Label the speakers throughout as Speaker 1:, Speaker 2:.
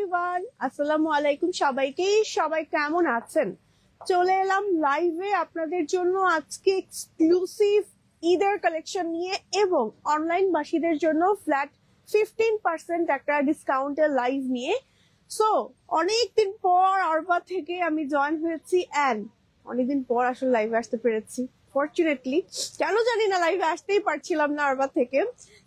Speaker 1: Everyone, আসসালামু আলাইকুম সবাইকে। সবাই কেমন আছেন? চলে এলাম লাইভে আপনাদের জন্য আজকে এক্সক্লুসিভ ঈদের কালেকশন নিয়ে এবং অনলাইন বাসীদের জন্য ফ্ল্যাট 15% একটা ডিসকাউন্টের লাইভ নিয়ে। সো অনেকদিন পর আরবা থেকে আমি জয়েন হয়েছি অ্যান্ড অনেকদিন পর আসলে লাইভে আসতে পেরেছি। ফরচুনেটলি কেন জানি না লাইভে আসতেই পারছিলাম না আরবা থেকে।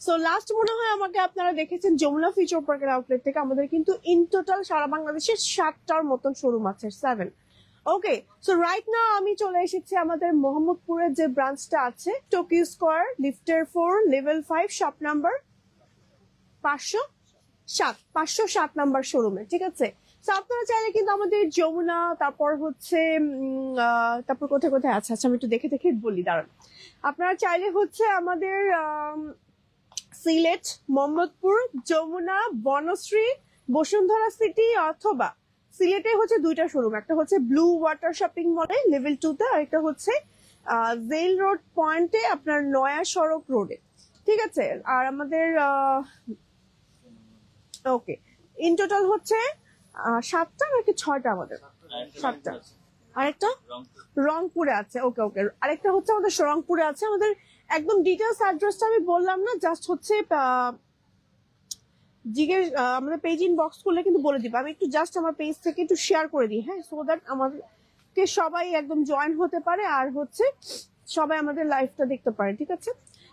Speaker 1: সো লাস্ট মনে হয় আমাকে আপনারা দেখেছেন যমুনা ফিউচার পার্কের আউটলেট থেকে। আমাদের কিন্তু ইন টোটাল সারা বাংলাদেশে 7টার মতন শোরুম আছে, 7। ওকে, সো রাইট নাও আমি চলে এসেছি আমাদের মোহাম্মদপুরের যে ব্রাঞ্চটা আছে, টোকিও স্কোয়ার, লিফটের 4, লেভেল 5, শপ নাম্বার 507 নাম্বার শোরুমে। ঠিক আছে, তো আপনারা চাইলে কিন্তু আমাদের যমুনা, তারপর হচ্ছে তারপর কোথায় কোথায় আছে, আচ্ছা আমি একটু দেখে দেখে বলি, দাঁড়ান। আপনারা চাইলে হচ্ছে আমাদের সিলেট, মোহাম্মদপুর, যমুনা, বনশ্রী, বসুন্ধরা সিটি, অথবা সিলেটে হচ্ছে 2টা শোরুম, একটা হচ্ছে ব্লু ওয়াটার শপিং মলে লেভেল 2তে, আর একটা হচ্ছে জেল রোড পয়েন্টে, আপনার নয়া সড়ক রোডে। ঠিক আছে, আর আমাদের ওকে ইন টোটাল হচ্ছে 7টা নাকি 6টা, আমাদের 7টা। আরেকটা রংপুরে আছে। ওকে ওকে, আরেকটা হচ্ছে আমাদের রংপুরে আছে। আমাদের একদম ডিটেলস অ্যাড্রেসটা আমি বললাম না, জাস্ট হচ্ছে জিজ্ঞেস আমাদের পেজ ইনবক্স করলে কিন্তু বলে দিব। আমি একটু জাস্ট আমার পেজ থেকে একটু শেয়ার করে দিই, হ্যাঁ, সো দ্যাট আমাদেরকে সবাই একদম জয়েন হতে পারে আর হচ্ছে সবাই আমাদের লাইভটা দেখতে পারে। ঠিক আছে,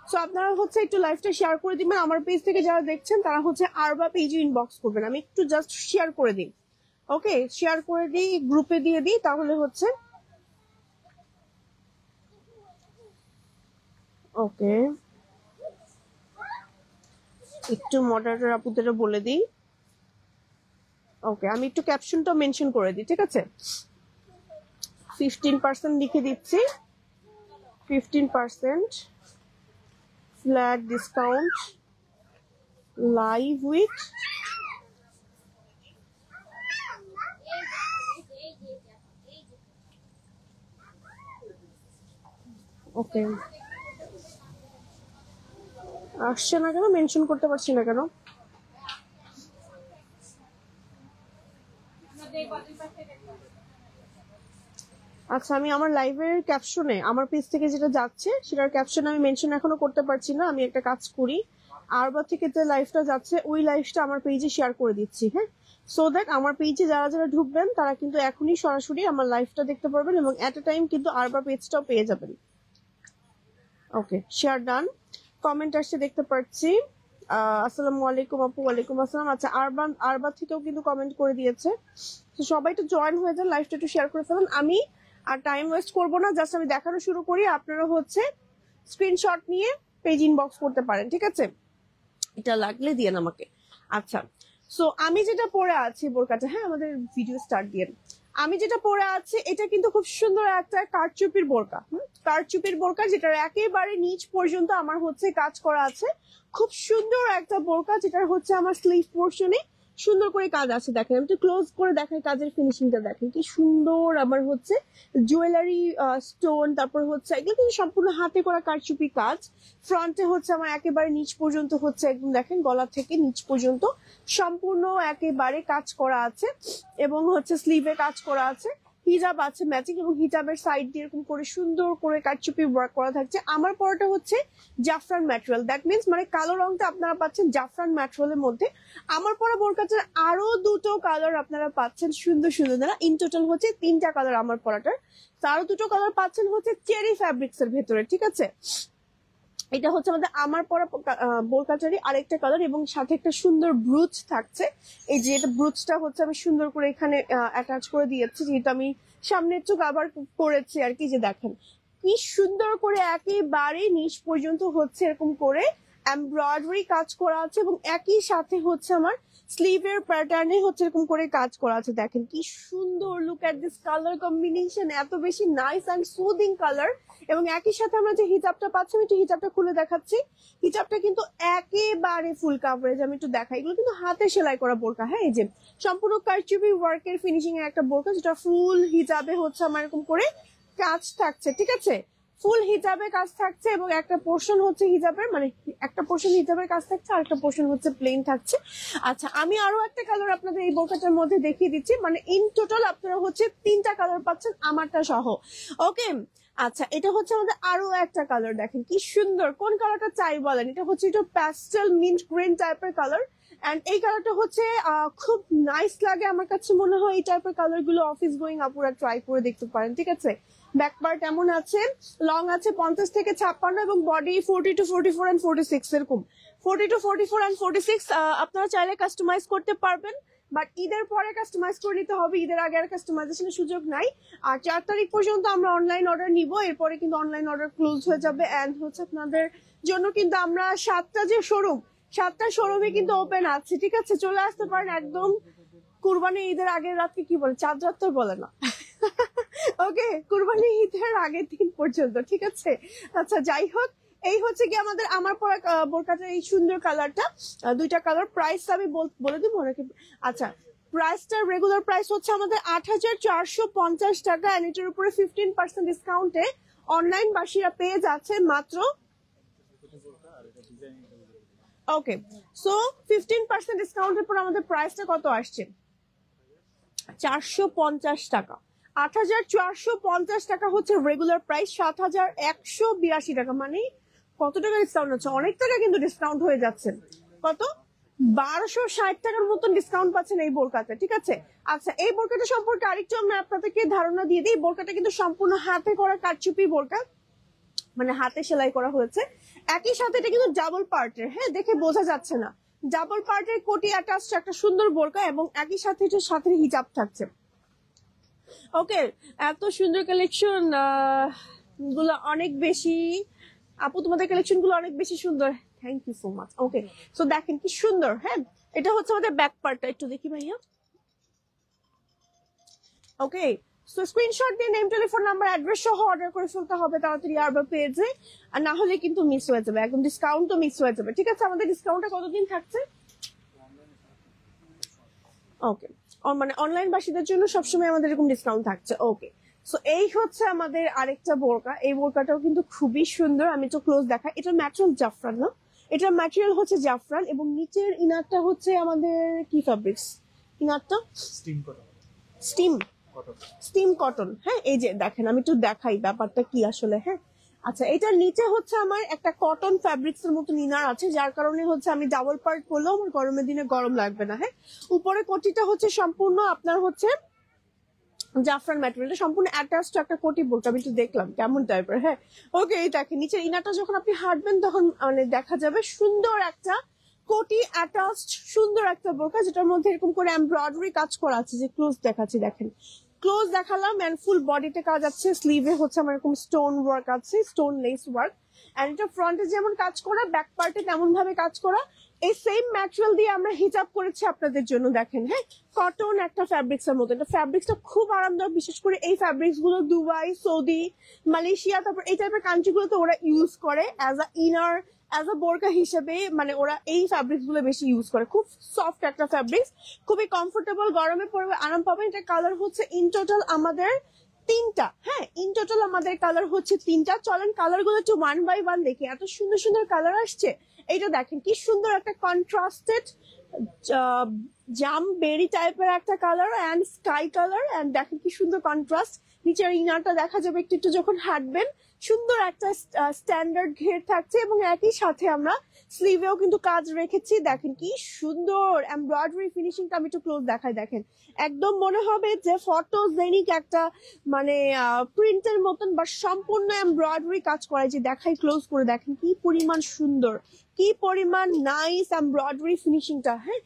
Speaker 1: সো আপনারা হচ্ছে একটু লাইভটা শেয়ার করে দিবেন। আমার পেজ থেকে যারা দেখছেন তারা হচ্ছে আরবা পেজে ইনবক্স করবেন। আমি একটু জাস্ট শেয়ার করে দিই। ওকে, শেয়ার করে দিই, গ্রুপে দিয়ে দিই, তাহলে হচ্ছে ওকে। একটু মডারেটর আপুদের বলে দিই। ওকে, আমি একটু ক্যাপশনটা মেনশন করে দিই। ঠিক আছে, 15% লিখে দিচ্ছি, 15% ফ্ল্যাট ডিসকাউন্ট লাইভ উইথ ওকে। আসছে না কেন, মেনশন করতে পারছি না কেন? আচ্ছা, আমি আমার লাইভের ক্যাপশনে আমার পেজ থেকে যেটা যাচ্ছে সেটার ক্যাপশনে আমি মেনশন এখনো করতে পারছি না। আমি একটা কাজ করি, আরবা থেকে যে লাইভটা যাচ্ছে ওই লাইভটা আমার পেজে শেয়ার করে দিচ্ছি, হ্যাঁ, সো দ্যাট আমার পেজে যারা যারা ঢুকবেন তারা কিন্তু এখনই সরাসরি আমার লাইভটা দেখতে পারবেন এবং এট এ টাইম কিন্তু আরবা পেজটাও পেয়ে যাবেন। ওকে, শেয়ার ডান। কমেন্ট আসছে দেখতে পাচ্ছি। আসসালামু আলাইকুম আপু। ওয়ালাইকুম আসসালাম। আচ্ছা, আরবা থেকেও কিন্তু কমেন্ট করে দিয়েছে। তো সবাই একটু জয়েন হয়ে যান, লাইভটা একটু শেয়ার করে ফেলুন। আমি আর টাইম ওয়েস্ট করবো না, জাস্ট আমি দেখানো শুরু করি। আপনারা হচ্ছে স্ক্রিনশট নিয়ে পেজ ইনবক্স করতে পারেন। ঠিক আছে, এটা লাগলে দিয়েন আমাকে। আচ্ছা, সো আমি যেটা পরে আছি বোরকাটা, হ্যাঁ, আমাদের ভিডিও স্টার্ট দিয়ে আমি যেটা পরে আছি এটা কিন্তু খুব সুন্দর একটা কারচুপির বোরকা। কারচুপির বোরকা, যেটার একেবারে নিচ পর্যন্ত আমার হচ্ছে কাজ করা আছে। খুব সুন্দর একটা বোরকা, যেটার হচ্ছে আমার স্লিভ পোর্শনে সুন্দর করে কাজ আছে। দেখেন, আমি একটু ক্লোজ করে দেখাই, কাজের ফিনিশিংটা দেখেন কি সুন্দর। আমার হচ্ছে জুয়েলারি স্টোন, তারপর হচ্ছে এগুলো কিন্তু সম্পূর্ণ হাতে করা কারচুপি কাজ। ফ্রন্টে হচ্ছে আমার একেবারে নিচ পর্যন্ত হচ্ছে একদম দেখেন গলা থেকে নিচ পর্যন্ত সম্পূর্ণ একেবারে কাজ করা আছে এবং হচ্ছে স্লিভে কাজ করা আছে। হিজাব আছে ম্যাচিং এবং হিজাবের সাইড দিয়ে এরকম করে সুন্দর করে কারচুপি ওয়ার্ক করা থাকছে। আমার পরাটা হচ্ছে জাফরান ম্যাটেরিয়াল, দ্যাট মিনস মানে কালো রংটা আপনারা পাচ্ছেন জাফরান ম্যাটেরিয়ালের মধ্যে। আমার পরা বোরকাটার আরো 2টো কালার আপনারা পাচ্ছেন সুন্দর সুন্দর, না ইন টোটাল হচ্ছে 3টা কালার আমার পরাটার। আরো 2টো কালার পাচ্ছেন হচ্ছে চেরি ফ্যাব্রিক্স এর ভেতরে। ঠিক আছে, এটা হচ্ছে আমাদের আমার পরা বোরকাটারই আরেকটা কালার এবং সাথে একটা সুন্দর ব্রুচ থাকছে। এই যে এটা ব্রুচটা হচ্ছে আমি সুন্দর করে এখানে অ্যাটাচ করে দিয়েছি, যেহেতু আমি সামনের চোখ আবার করেছি আর কি। যে দেখেন কি সুন্দর করে একেবারে নিচ পর্যন্ত হচ্ছে এরকম করে এমব্রয়ডারি কাজ করা আছে এবং একই সাথে হচ্ছে আমার স্লিভের প্যাটার্নে হচ্ছে এরকম করে কাজ করা আছে। দেখেন কি সুন্দর, look at this colour combination, এত বেশি নাইস অ্যান্ড সুদিং কালার। এবং একই সাথে আমরা যে হিজাবটা পাচ্ছি, আমি একটু হিজাবটা খুলে দেখাচ্ছি। হিজাবটা কিন্তু একেবারে ফুল কাভারেজ, আমি একটু দেখাই। এগুলো কিন্তু হাতে সেলাই করা বোরকা, হ্যাঁ, এই যে সম্পূর্ণ কারচুপি ওয়ার্কের ফিনিশিং এর একটা বোরকা, যেটা ফুল হিজাবে হচ্ছে আমার এরকম করে কাজ থাকছে। ঠিক আছে, ফুল হিজাবের কাজ থাকছে এবং একটা পোর্শন হচ্ছে হিজাবের, মানে একটা পোর্শন হিজাবের কাজ থাকছে আর একটা পোর্শন হচ্ছে প্লেন থাকছে। আচ্ছা, আমি আরো একটা কালার আপনাদের এই বোরকাটার মধ্যে দেখিয়ে দিচ্ছি, মানে ইন টোটাল আপনারা হচ্ছে 3টা কালার পাচ্ছেন আমারটা সহ। ওকে, আচ্ছা, এটা হচ্ছে আমাদের আরো একটা কালার, দেখেন কি সুন্দর। কোন কালারটা চাই বলেন? এটা হচ্ছে একটু প্যাস্টেল মিন্ট গ্রিন টাইপের কালার, এন্ড এই কালারটা হচ্ছে খুব নাইস লাগে আমার কাছে মনে হয়। এই টাইপের কালার গুলো অফিস গোয়িং আপুরা ট্রাই করে দেখতে পারেন, ঠিক আছে। ব্যাক পার্ট এমন আছে, লং আছে 50 থেকে 56 এবং বডি 40 to 44 and 46 এরকম। 40 to 44 and 46 আপনারা চাইলে কাস্টমাইজ করতে পারবেন, বাট ঈদের পরে কাস্টমাইজ করে নিতে হবে, ঈদের আগে আর কাস্টমাইজেশনের সুযোগ নাই। আর 4 তারিখ পর্যন্ত আমরা অনলাইন অর্ডার নিব, এরপরে কিন্তু অনলাইন অর্ডার ক্লোজ হয়ে যাবে। এন্ড হচ্ছে আপনাদের জন্য কিন্তু আমরা 7টা যে শোরুম, 7টা শোরুমে কিন্তু ওপেন আছে, ঠিক আছে। চলে আসতে পারেন একদম কুরবানি ঈদের আগের রাতকে কি বলে, চাঁদ রাত তো বলে না ওকে, কুরবানি ঈদের আগের দিন পর্যন্ত, ঠিক আছে। আচ্ছা, যাই হোক, এই হচ্ছে কি আমাদের আমার পরা বোরকাটা, এই সুন্দর কালারটা, 2টা কালার। প্রাইস আমি বলে দিব নাকি? আচ্ছা, প্রাইসটা রেগুলার প্রাইস হচ্ছে আমাদের 8,450 টাকা, এন্ড এটার উপরে 15% ডিসকাউন্টে অনলাইন বাসীরা পেয়ে যাচ্ছে মাত্র, ওকে, সো 15% ডিসকাউন্টের পর আমাদের প্রাইসটা কত আসছে? 450 টাকা। 8,450 টাকা হচ্ছে রেগুলার প্রাইস, 7,182 টাকা। মানে কত টাকা ডিসকাউন্ট হচ্ছে? অনেক টাকা কিন্তু ডিসকাউন্ট হয়ে যাচ্ছে। কত? 1,260 টাকার মতন ডিসকাউন্ট পাচ্ছেন এই বোরকাতে, ঠিক আছে। আচ্ছা, এই বোরকাটা সম্পর্কে আরেকটু আমরা আপনাদেরকে ধারণা দিয়ে দিই। বোরকাটা কিন্তু সম্পূর্ণ হাতে করা কারচুপি বোরকা, মানে হাতে সেলাই করা হয়েছে। একই সাথে এটা কিন্তু ডাবল পার্টের, হ্যাঁ, দেখে বোঝা যাচ্ছে না, ডাবল পার্টের কোটি অ্যাটাচ একটা সুন্দর বোরকা, এবং একই সাথে এটার সাথে হিজাব থাকছে। ওকে, এত সুন্দর কালেকশন গুলো অনেক বেশি, আপু তোমাদের কালেকশন গুলো অনেক বেশি সুন্দর, thank you so much. Okay, so দেখেন কি সুন্দর, হ্যাঁ, এটা হচ্ছে আমাদের ব্যাক পার্টটা, একটু দেখি ভাইয়া। ওকে, সো স্ক্রিনশট দিয়ে নেম, টেলিফোন নাম্বার, অ্যাড্রেস সহ অর্ডার করে ফেলতে হবে তাড়াতাড়ি আরবা পেজে, আর না হলে কিন্তু মিস হয়ে যাবে, একদম ডিসকাউন্ট তো মিস হয়ে যাবে, ঠিক আছে। আমাদের ডিসকাউন্টটা কতদিন থাকছে? ওকে, মানে অনলাইন বাসীদের জন্য সবসময় আমাদের এরকম ডিসকাউন্ট থাকছে। ওকে, সো এই হচ্ছে আমাদের আরেকটা বোরকা, এই বোরকাটাও কিন্তু খুবই সুন্দর। আমি তো ক্লোজ দেখা, এটার ম্যাটেরিয়াল জাফরান না, এটার ম্যাটেরিয়াল হচ্ছে জাফরান, এবং নিচের ইনারটা হচ্ছে আমাদের কি ফ্যাব্রিক্স? ইনারটা স্টিম কটন, হ্যাঁ। এই যে দেখেন, আমি একটু দেখাই ব্যাপারটা কি আসলে, হ্যাঁ। আচ্ছা, এটার নিচে হচ্ছে আমার একটা কটন ফ্যাব্রিক্স এর মতো ইনার আছে, যার কারণে হচ্ছে আমি ডাবল পার্ট করলেও আমার গরমের দিনে গরম লাগবে না, হ্যাঁ। উপরে কোটিটা হচ্ছে সম্পূর্ণ আপনার হচ্ছে জাফরান ম্যাটেরিয়ালটা সম্পূর্ণ অ্যাটাচড একটা কোটি বোরকা, আমি একটু দেখলাম কেমন টাইপের, হ্যাঁ। ওকে, এই দেখেন নিচের ইনারটা যখন আপনি হাঁটবেন তখন মানে দেখা যাবে সুন্দর একটা কোটি অ্যাটাচড সুন্দর একটা বোরকা, যেটার মধ্যে এরকম করে এমব্রয়ডারি কাজ করা আছে, যে ক্লোজ দেখাচ্ছি, দেখেন ক্লোজ দেখালাম, এন্ড ফুল বডিতে কাজ আছে, স্লিভে হচ্ছে আমার এরকম স্টোন ওয়ার্ক আছে, স্টোন লেস ওয়ার্ক, এন্ড এটা ফ্রন্টে যেমন কাজ করা, ব্যাক পার্টে তেমন ভাবে কাজ করা। এই সেম ম্যাটেরিয়াল দিয়ে আমরা হিজাব করেছি আপনাদের জন্য, দেখেন, হ্যাঁ, কটন একটা ফ্যাব্রিক্স এর মতো। এটা ফ্যাব্রিক্সটা খুব আরামদায়ক, বিশেষ করে এই ফ্যাব্রিক্স গুলো দুবাই, সৌদি, মালয়েশিয়া, তারপর এই টাইপের কান্ট্রি গুলোতে ওরা ইউজ করে as a inner, as a বোরকা হিসেবে, মানে ওরা এই ফ্যাব্রিক্স গুলো বেশি ইউজ করে। খুব সফট একটা ফ্যাব্রিক্স, খুবই কমফোর্টেবল, গরমে পরে আরাম পাবেন। এটা কালার হচ্ছে ইন টোটাল আমাদের 3টা, হ্যাঁ, ইন টোটাল আমাদের কালার হচ্ছে 3টা। চলেন কালার গুলো একটু 1 by 1 দেখি, এত সুন্দর সুন্দর কালার আসছে। এইটা দেখেন কি সুন্দর একটা কন্ট্রাস্টেড জাম বেরি টাইপের একটা colour, and sky colour, and দেখেন কি সুন্দর কন্ট্রাস্ট। নিচের ইনারটা দেখা যাবে একটু একটু যখন হাঁটবেন, সুন্দর একটা স্ট্যান্ডার্ড ঘের থাকছে, এবং একই সাথে আমরা স্লিভেও কিন্তু কাজ রেখেছি, দেখেন কি সুন্দর এমব্রয়ডারি ফিনিশিংটা। আমি একটু ক্লোজ দেখাই, দেখেন একদম মনে হবে যে ফটোজেনিক একটা মানে প্রিন্টের মতন, বা সম্পূর্ণ এমব্রয়ডারি কাজ করা। যে দেখাই ক্লোজ করে, দেখেন কি পরিমাণ সুন্দর, কি পরিমাণ নাইস এমব্রয়ডারি ফিনিশিংটা, হ্যাঁ,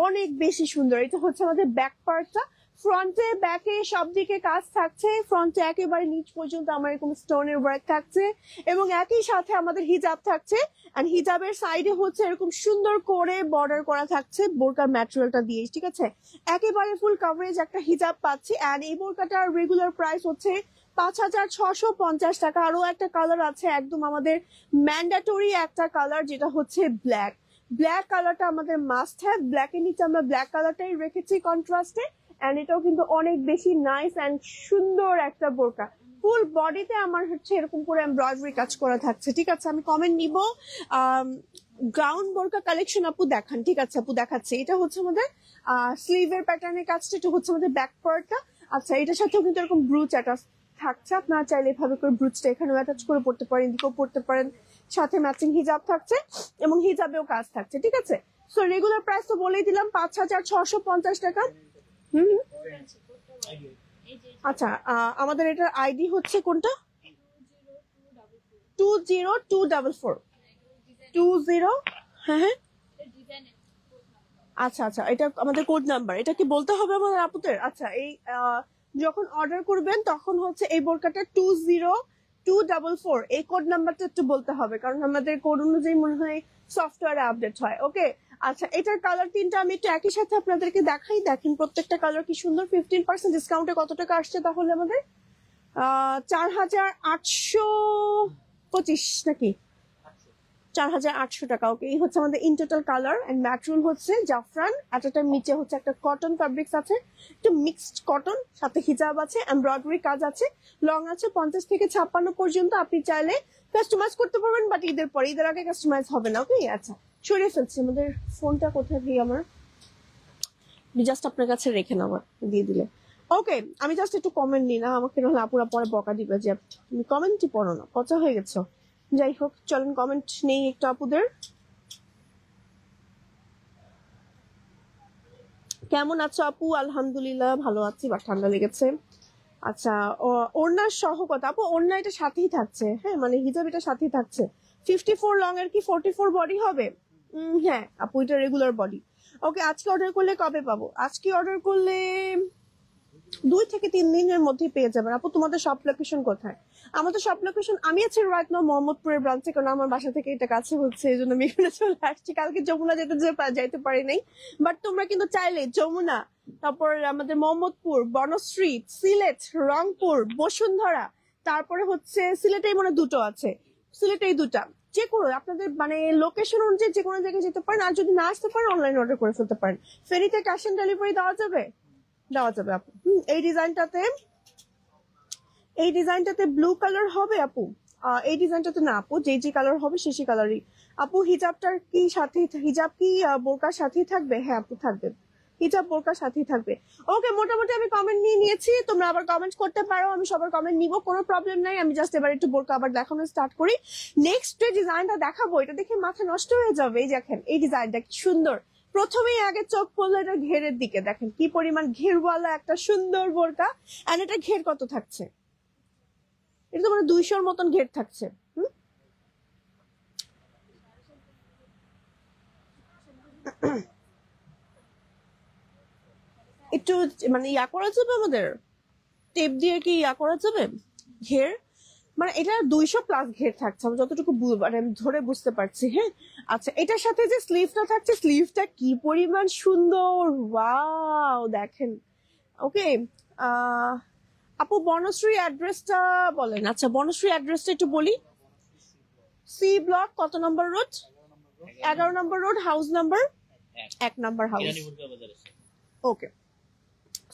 Speaker 1: অনেক বেশি সুন্দর। এটা হচ্ছে আমাদের ব্যাক পার্টটা, ফ্রন্টে ব্যাকে সব দিকে কাজ থাকছে, ফ্রন্টে একেবারে নিচ পর্যন্ত আমার এরকম স্টোনের ওয়ার্ক থাকছে, এবং একই সাথে আমাদের হিজাব থাকছে, এন্ড হিজাবের সাইডে হচ্ছে এরকম সুন্দর করে বর্ডার করা থাকছে বোরকার ম্যাটেরিয়ালটা দিয়ে, ঠিক আছে। একেবারে ফুল কভারেজ একটা হিজাব পাচ্ছি, এন্ড এই বোরকাটার রেগুলার প্রাইস হচ্ছে 5,650 টাকা। আরো একটা কালার আছে একদম আমাদের ম্যান্ডেটরি একটা কালার, যেটা হচ্ছে ব্ল্যাক। ব্ল্যাক কালারটা আমাদের মাস্ট হ্যাভ, ব্ল্যাকের নিচে আমরা ব্ল্যাক কালারটাই রেখেছি কন্ট্রাস্টে, এন্ড এটাও কিন্তু অনেক বেশি নাইস এন্ড সুন্দর একটা বোরকা, ফুল বডিতে আমার হচ্ছে এরকম করে এমব্রয়ডারি কাজ করা থাকছে। ঠিক আছে, আমি কমেন্ট নিব। গ্রাউন্ড বোরকা কালেকশন আপু দেখান। ঠিক আছে আপু, দেখাচ্ছে। এটা হচ্ছে আমাদের স্লিভের প্যাটার্নের কাজটা, এটা হচ্ছে আমাদের ব্যাক পার্টটা। আচ্ছা, এটার সাথেও কিন্তু এরকম ব্রুচ অ্যাটাচ থাকছে। আপনারা চাইলে এভাবে করে ব্রুচটা এখানেও অ্যাটাচ করে পড়তে পারেন, এদিকেও পড়তে পারেন। সাথে ম্যাচিং হিজাব থাকছে এবং হিজাবেও কাজ থাকছে। ঠিক আছে, সো রেগুলার প্রাইস তো বলেই দিলাম 5,650 টাকা। আচ্ছা, আমাদের এটার আইডি হচ্ছে কোনটা? 20244 20। হ্যাঁ হ্যাঁ, আচ্ছা আচ্ছা, এটা আমাদের কোড নাম্বার। এটা কি বলতে হবে আমাদের আপুদের? আচ্ছা, এই যখন অর্ডার করবেন তখন হচ্ছে এই বোরকাটা 20244 এই কোড নাম্বারটা একটু বলতে হবে, কারণ আমাদের কোড অনুযায়ী মনে হয় সফটওয়্যারে আপডেট হয়। ওকে, আচ্ছা, এটার কালার তিনটা আমি একটু একই সাথে আপনাদেরকে দেখাই। দেখেন প্রত্যেকটা কালার কি সুন্দর। 15% ডিসকাউন্টে কত টাকা আসছে তাহলে আমাদের? 4,825 নাকি 4,800 টাকা। ওকে, এই হচ্ছে আমাদের in total colour. And material হচ্ছে জাফরান, এটার নিচে হচ্ছে একটা কটন ফ্যাব্রিক্স আছে, একটু মিক্সড কটন, সাথে হিজাব আছে, এমব্রয়ডারি কাজ আছে, লং আছে 50 থেকে 56 পর্যন্ত। আপনি চাইলে কাস্টমাইজ করতে পারবেন, বাট ঈদের পরে, ঈদের আগে কাস্টমাইজ হবে না। ওকে, আচ্ছা, সরিয়ে ফেলছি। আমাদের ফোনটা কোথায় ভাই আমার? জাস্ট আপনার কাছে রেখে নাও, দিয়ে দিলে। ওকে, আমি জাস্ট একটু কমেন্ট নিই না, আমাকে নাহলে আপুরা পরে বকা দিবে যে তুমি কমেন্টই পড়ো না, পচা হয়ে গেছো। যাই হোক, চলেন কমেন্ট নেই একটু আপুদের। কেমন আছো আপু? আলহামদুলিল্লাহ ভালো আছি, বা ঠান্ডা লেগেছে। আচ্ছা, ওড়নার সহ কথা আপু? ওড়না এটা সাথেই থাকছে, হ্যাঁ, মানে হিজাব এটা সাথেই থাকছে। 54 লং এর কি 44 বডি হবে? হ্যাঁ আপু, এটা রেগুলার বডি। ওকে, আজকে অর্ডার করলে কবে পাবো? আজকে অর্ডার করলে 2 থেকে 3 দিনের মধ্যে পেয়ে যাবেন আপু। তোমাদের শপ লোকেশন কোথায়? আমাদের শপ লোকেশন, আমি আছি রাইট নাও মোহাম্মদপুরের ব্রাঞ্চে, কারণ আমার বাসা থেকে এটা কাছে হচ্ছে, এই জন্য আমি এখানে চলে আসছি। কালকে যমুনা যাইতে পারি নাই, বাট তোমরা কিন্তু চাইলে যমুনা, তারপর আমাদের মোহাম্মদপুর, বনশ্রী, সিলেট, রংপুর, বসুন্ধরা, তারপরে হচ্ছে সিলেটেই মনে দুটো আছে, সিলেটেই দুটা, যে কোনো আপনাদের মানে লোকেশন অনুযায়ী যে কোনো জায়গায় যেতে পারেন। আর যদি না আসতে পারেন অনলাইন অর্ডার করে ফেলতে পারেন। ফেরিতে ক্যাশ অন ডেলিভারি দেওয়া যাবে? দেওয়া যাবে আপু। এই ডিজাইনটাতে ব্লু কালার হবে আপু। এই ডিজাইনটাতে না আপু, যে কালার হবে সেই কালারই। আপু হিজাবটার কি সাথে, হিজাব কি বোরকার সাথেই থাকবে? হ্যাঁ আপু, থাকবে, হিজাব বোরকার সাথেই থাকবে। ওকে, মোটামুটি আমি কমেন্ট নিয়ে নিয়েছি, তোমরা আবার কমেন্ট করতে পারো, আমি সবার কমেন্ট নিব, কোনো প্রবলেম নাই। আমি জাস্ট এবার একটু বোরকা আবার দেখানো স্টার্ট করি। নেক্সট যে ডিজাইনটা দেখাবো, এটা দেখে মাথা নষ্ট হয়ে যাবে। এই দেখেন এই ডিজাইনটা কি সুন্দর। প্রথমেই আগে চোখ পড়লো এটা ঘেরের দিকে, দেখেন কি পরিমাণ ঘেরওয়ালা একটা সুন্দর বোরকা। এন্ড এটা ঘের কত থাকছে? এটা তো মানে 200-র মতন ঘের থাকছে। একটু মানে ইয়া করা যাবে আমাদের, টেপ দিয়ে কি ইয়া করা যাবে ঘের? মানে এটা 200+ ঘের থাকছে, আমি যতটুকু মানে আমি ধরে বুঝতে পারছি। হ্যাঁ, আচ্ছা, এটার সাথে যে স্লিভটা থাকছে, স্লিভটা কি পরিমাণ সুন্দর, ওয়াও দেখেন। ওকে, আপু বনশ্রী অ্যাড্রেসটা বলেন। আচ্ছা, বনশ্রী অ্যাড্রেসটা একটু বলি। সি ব্লক কত নম্বর রোড? 11 নম্বর রোড, হাউস নাম্বার 1 নম্বর হাউস। ওকে,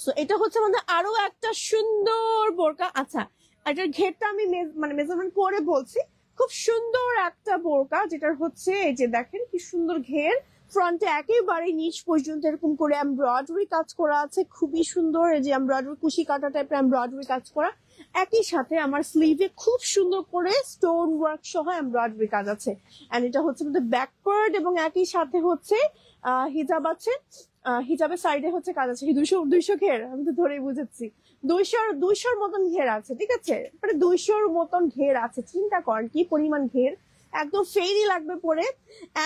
Speaker 1: সো এটা হচ্ছে আমাদের আরো একটা সুন্দর বোরকা। আচ্ছা, এটার ঘেরটা আমি মানে মেজারমেন্ট করে বলছি। খুব সুন্দর একটা বোরকা, যেটার হচ্ছে এই যে দেখেন কি সুন্দর ঘের, ফ্রন্টে একেবারে নিচ পর্যন্ত এরকম করে এমব্রয়ডারি কাজ করা আছে, খুবই সুন্দর। এই যে এমব্রয়ডারি কুশি কাটা টাইপের এমব্রয়ডারি কাজ করা, একই সাথে আমার স্লিভে খুব সুন্দর করে স্টোন ওয়ার্ক সহ এমব্রয়ডারি কাজ আছে। এন্ড এটা হচ্ছে আমাদের ব্যাক পার্ট, এবং একই সাথে হচ্ছে হিজাব আছে। হিজাবের সাইডে হচ্ছে কাজ আছে। 200 ঘের, আমি তো ধরেই বুঝেছি 200-র মতন ঘের আছে। ঠিক আছে, মানে 200-র মতন ঘের আছে। চিন্তা করেন কি পরিমাণ ঘের, একদম ফেরি লাগবে পরে।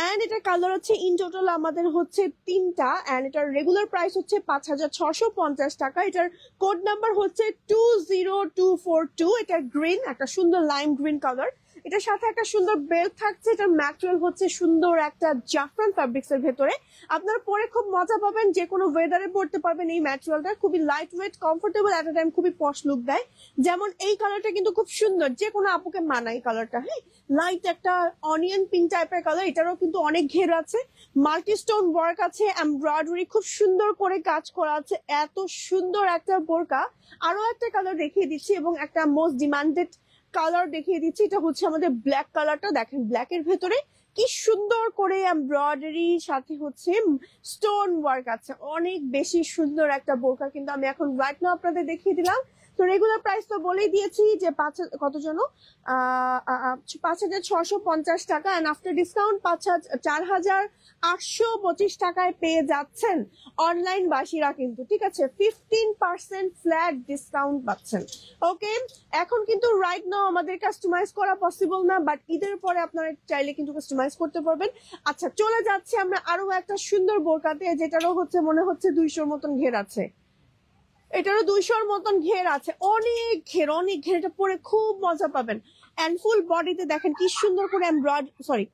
Speaker 1: এন্ড এটার কালার হচ্ছে ইন টোটাল আমাদের হচ্ছে 3টা। এন্ড এটার রেগুলার প্রাইস হচ্ছে 5,650 টাকা। এটার কোড নাম্বার হচ্ছে 20242। এটা গ্রিন, একটা সুন্দর লাইম গ্রিন কালার। এটার সাথে একটা সুন্দর বেল্ট থাকছে। এটার ম্যাটেরিয়াল হচ্ছে সুন্দর একটা জাফরান ফ্যাব্রিক্স এর ভেতরে। আপনারা পরে খুব মজা পাবেন, যে কোনো ওয়েদারে পরতে পারবেন। এই ম্যাটেরিয়ালটা খুবই লাইট ওয়েট, কমফোর্টেবল, এট এ টাইম খুবই পশ লুক দেয়। যেমন এই কালারটা কিন্তু খুব সুন্দর, যে কোনো আপুকে মানায় কালারটা। হ্যাঁ, লাইট একটা অনিয়ন পিঙ্ক টাইপের কালার। এটারও কিন্তু অনেক ঘের আছে, মাল্টি স্টোন ওয়ার্ক আছে, এমব্রয়ডারি খুব সুন্দর করে কাজ করা আছে। এত সুন্দর একটা বোরকা। আরো একটা কালার দেখিয়ে দিচ্ছি এবং একটা মোস্ট ডিমান্ডেড কালার দেখিয়ে দিচ্ছি। এটা হচ্ছে আমাদের ব্ল্যাক কালারটা। দেখেন ব্ল্যাকের ভেতরে কি সুন্দর করে এমব্রয়ডারি, সাথে হচ্ছে স্টোন ওয়ার্ক আছে। অনেক বেশি সুন্দর একটা বোরকা কিন্তু আমি এখন রাইট নাও আপনাদের দেখিয়ে দিলাম। তো রেগুলার প্রাইস তো বলেই দিয়েছি যে কত যেন 5,650 টাকা, এন্ড আফটার ডিসকাউন্ট 4,825 টাকায় পেয়ে যাচ্ছেন অনলাইন বাসীরা কিন্তু। ঠিক আছে, 15% ফ্ল্যাট ডিসকাউন্ট পাচ্ছেন। ওকে, এখন কিন্তু রাইট নাও আমাদের কাস্টমাইজ করা পসিবল না, বাট ঈদের পরে আপনারা চাইলে কিন্তু কাস্টমাইজ করতে পারবেন। আচ্ছা, চলে যাচ্ছি আমরা আরো একটা সুন্দর বোরকাতে, যেটারও হচ্ছে মনে হচ্ছে 200 মতন ঘের আছে। এটারও 200 মতন ঘের আছে, অনেক ঘের, অনেক ঘের। এটা পরে খুব মজা পাবেন। এন্ড ফুল বডিতে দেখেন কি সুন্দর করে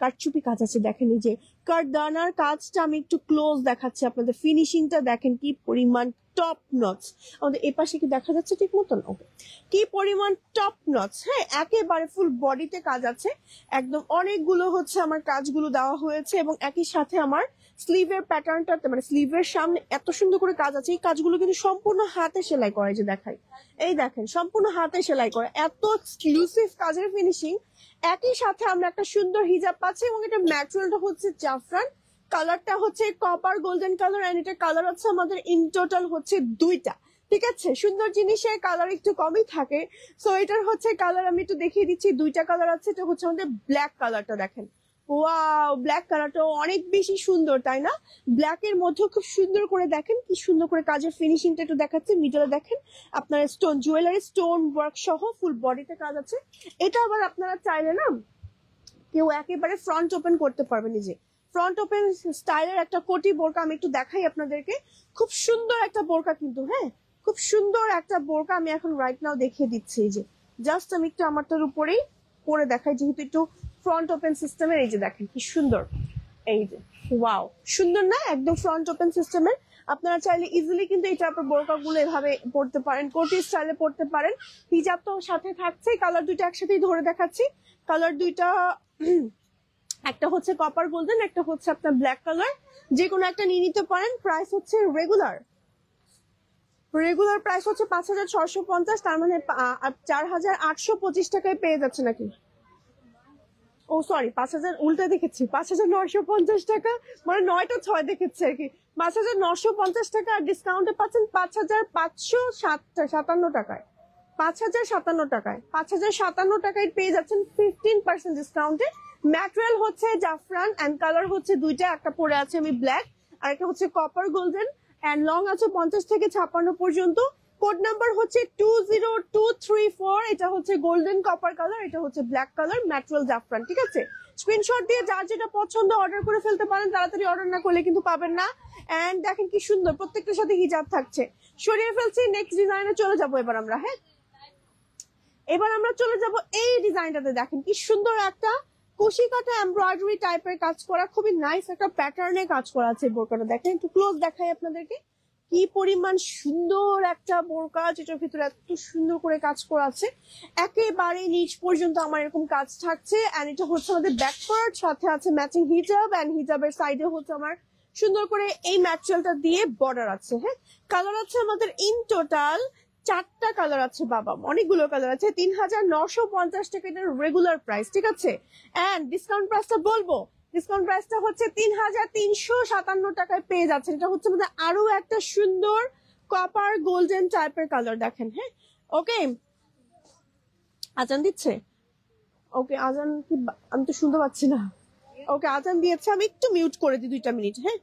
Speaker 1: কারচুপি কাজ আছে। দেখেন এই যে কারদানার কাজটা আমি একটু ক্লোজ দেখাচ্ছি আপনাদের, ফিনিশিংটা দেখেন কি পরিমাণ টপ নচ। আমাদের এ পাশে কি দেখা যাচ্ছে ঠিক মতন? ওকে, কি পরিমাণ টপ নচ। হ্যাঁ, একেবারে ফুল বডিতে কাজ আছে একদম। অনেকগুলো হচ্ছে আমার কাজগুলো দেওয়া হয়েছে এবং একই সাথে আমার স্লিভের প্যাটার্নটাতে, মানে স্লিভের সামনে এত সুন্দর করে কাজ আছে। এই কাজগুলো কিন্তু সম্পূর্ণ হাতে সেলাই করা, যে দেখাই, এই দেখেন সম্পূর্ণ হাতে সেলাই করা, এত এক্সক্লুসিভ কাজের ফিনিশিং। একই সাথে আমরা একটা সুন্দর হিজাব পাচ্ছি এবং এটা ম্যাটেরিয়ালটা হচ্ছে জাফরান, কালারটা হচ্ছে কপার গোল্ডেন কালার, এন্ড এটা কালার হচ্ছে আমাদের ইন টোটাল হচ্ছে 2টা। ঠিক আছে, সুন্দর জিনিসের কালার একটু কমই থাকে। সো এটার হচ্ছে কালার আমি একটু দেখিয়ে দিচ্ছি, 2টা কালার আছে। এটা হচ্ছে আমাদের ব্ল্যাক কালারটা, দেখেন ওয়াও, ব্ল্যাক কালারটা অনেক বেশি সুন্দর, তাই না? ব্ল্যাক এর মধ্যে খুব সুন্দর করে দেখেন কি সুন্দর করে কাজের ফিনিশিংটা একটু দেখাচ্ছে। মিডলে দেখেন আপনার স্টোন জুয়েলারি স্টোন ওয়ার্ক সহ ফুল বডিতে কাজ আছে। এটা আবার আপনারা চাইলে না কেউ একেবারে ফ্রন্ট ওপেন করতে পারবেন। নিজে ফ্রন্ট ওপেন স্টাইলের একটা কোটি বোরকা আমি একটু দেখাই আপনাদেরকে। খুব সুন্দর একটা বোরকা কিন্তু, হ্যাঁ খুব সুন্দর একটা বোরকা আমি এখন রাইট নাও দেখিয়ে দিচ্ছি। এই যে জাস্ট আমি একটু আমারটার উপরেই পরে দেখাই, যেহেতু একটু ফ্রন্ট ওপেন সিস্টেমের। এই যে দেখেন কি সুন্দর, এই যে ওয়াও, সুন্দর না? একদম ফ্রন্ট ওপেন সিস্টেমের। আপনারা চাইলে ইজিলি কিন্তু এই টাইপের বোরকা গুলো এভাবে পড়তে পারেন, কোটি স্টাইলে পড়তে পারেন। হিজাব তো সাথে থাকছে। কালার দুইটা একসাথেই ধরে দেখাচ্ছি। কালার দুইটা একটা হচ্ছে কপার গোল্ডেন, একটা হচ্ছে আপনার ব্ল্যাক কালার। যে কোনো একটা নিয়ে নিতে পারেন। প্রাইস হচ্ছে রেগুলার প্রাইস হচ্ছে 5,650, তার মানে 4,825 টাকায় পেয়ে যাচ্ছে নাকি? ও সরি, 5,000 উল্টে দেখেছি, 5,950 টাকা, মানে 9টা 6 দেখেছি আর কি। 5,950 টাকা, আর ডিসকাউন্টে পাচ্ছেন 5,557 টাকায়। 5,057 টাকায়, 5,057 টাকায় পেয়ে যাচ্ছেন 15% ডিসকাউন্টে। ম্যাটেরিয়াল হচ্ছে জাফরান, এন্ড কালার হচ্ছে 2টা, একটা পরে আছে আমি ব্ল্যাক, আর একটা হচ্ছে কপার গোল্ডেন, এন্ড লং আছে 50 থেকে 56 পর্যন্ত। কোড নাম্বার হচ্ছে 20234। এটা হচ্ছে গোল্ডেন কপার কালার, এটা হচ্ছে ব্ল্যাক কালার, ম্যাটেরিয়াল জাফরান। ঠিক আছে, স্ক্রিনশট দিয়ে যার যেটা পছন্দ অর্ডার করে ফেলতে পারেন। তাড়াতাড়ি অর্ডার না করলে কিন্তু পাবেন না। এন্ড দেখেন কি সুন্দর, প্রত্যেকটার সাথে হিজাব থাকছে। সরিয়ে ফেলছি, নেক্সট ডিজাইনে চলে যাবো এবার আমরা। হ্যাঁ, এবার আমরা চলে যাব এই ডিজাইনটাতে। দেখেন কি সুন্দর একটা কুশি কাটা এমব্রয়ডারি টাইপের কাজ করা, খুবই নাইস একটা প্যাটার্নে কাজ করা আছে বোরকাটা। দেখেন একটু ক্লোজ দেখাই আপনাদেরকে, কি পরিমাণ সুন্দর একটা বোরকা, যেটার ভিতরে এত সুন্দর করে কাজ করা আছে। একেবারে নিচ পর্যন্ত আমার এরকম কাজ থাকছে। এন্ড এটা হচ্ছে আমাদের ব্যাক পার্ট, সাথে আছে ম্যাচিং হিজাব, এন্ড হিজাবের সাইডে হচ্ছে আমার সুন্দর করে এই ম্যাটেরিয়ালটা দিয়ে বর্ডার আছে। হ্যাঁ, কালার আছে আমাদের ইন টোটাল 4টা কালার আছে। বাবা, অনেকগুলো কালার আছে। 3,950 টাকা এটার রেগুলার প্রাইস। ঠিক আছে, এন্ড ডিসকাউন্ট প্রাইসটা বলবো, ডিসকাউন্ট প্রাইসটা হচ্ছে 3,357 টাকায় পেয়ে যাচ্ছেন। এটা হচ্ছে আমাদের আরো একটা সুন্দর কপার গোল্ডেন টাইপের কালার। দেখেন, হ্যাঁ ওকে, আজান দিচ্ছে। ওকে, আজান কি আমি তো শুনতে পাচ্ছি না। ওকে, আজান দিয়েছে, আমি একটু মিউট করে দিই 2টা মিনিট। হ্যাঁ।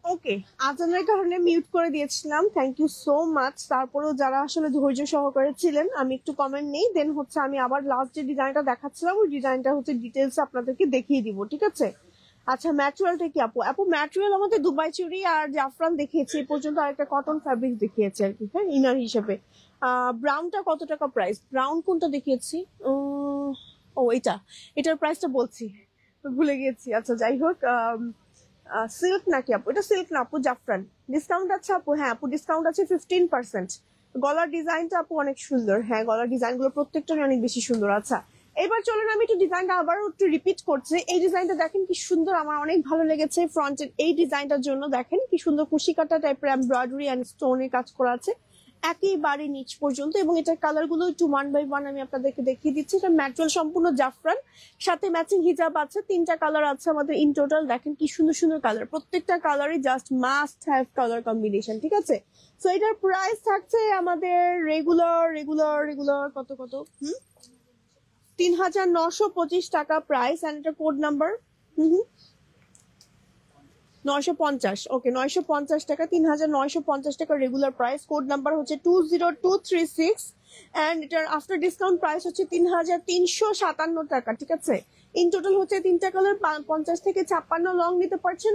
Speaker 1: ওকে, আজানের কারণে মিউট করে দিয়েছিলাম, থ্যাংক ইউ সো মাচ। তারপরেও যারা আসলে ধৈর্য সহকারে ছিলেন, আমি একটু কমেন্ট নেই, দেন হচ্ছে আমি আবার লাস্ট যে ডিজাইনটা দেখাচ্ছিলাম ওই ডিজাইনটা হচ্ছে ডিটেলস আপনাদেরকে দেখিয়ে দিব, ঠিক আছে? আচ্ছা, ম্যাটেরিয়ালটা কি আপু? আপু ম্যাটেরিয়াল আমাদের দুবাই চুড়ি আর জাফরান দেখিয়েছি এই পর্যন্ত, আর একটা কটন ফ্যাব্রিক দেখিয়েছি আর কি, হ্যাঁ, ইনার হিসেবে। ব্রাউনটা কত টাকা প্রাইস? ব্রাউন কোনটা দেখিয়েছি? ও এটা, এটার প্রাইসটা বলছি, ভুলে গিয়েছি। আচ্ছা যাই হোক, সিল্ক নাকি আপু? এটা সিল্ক না আপু, জাফরান। ডিসকাউন্ট আছে আপু? হ্যাঁ আপু, ডিসকাউন্ট আছে 15%। গলার ডিজাইনটা আপু অনেক সুন্দর, হ্যাঁ গলার ডিজাইন গুলো প্রত্যেকটাই অনেক বেশি সুন্দর। আচ্ছা এবার চলুন আমি একটু ডিজাইনটা আবারও একটু রিপিট করছি। এই ডিজাইনটা দেখেন কি সুন্দর, আমার অনেক ভালো লেগেছে ফ্রন্টের এই ডিজাইনটার জন্য। দেখেন কি সুন্দর কুশি কাটা টাইপের এমব্রয়ডারি অ্যান্ড স্টোনের কাজ করা আছে একেবারে নিচ পর্যন্ত, এবং এটার কালার গুলো একটু 1 বাই 1 আমি আপনাদেরকে দেখিয়ে দিচ্ছি। এটা ম্যাটেরিয়াল সম্পূর্ণ জাফরান, সাথে ম্যাচিং হিজাব আছে, 3টা কালার আছে আমাদের ইন টোটাল। দেখেন কি সুন্দর সুন্দর কালার, প্রত্যেকটা কালারই just must have colour combination, ঠিক আছে? সো এটার প্রাইস থাকছে আমাদের রেগুলার রেগুলার রেগুলার কত কত 3925 টাকা প্রাইস, এন্ড এটা কোড নাম্বার 950। ওকে, 950 টাকা, 3950 টাকা রেগুলার প্রাইস, কোড নাম্বার হচ্ছে 20236, এন্ড এটার আফটার ডিসকাউন্ট প্রাইস হচ্ছে 3357 টাকা, ঠিক আছে? ইন টোটাল হচ্ছে 3টা কালার, 50 থেকে 56 লং নিতে পারছেন,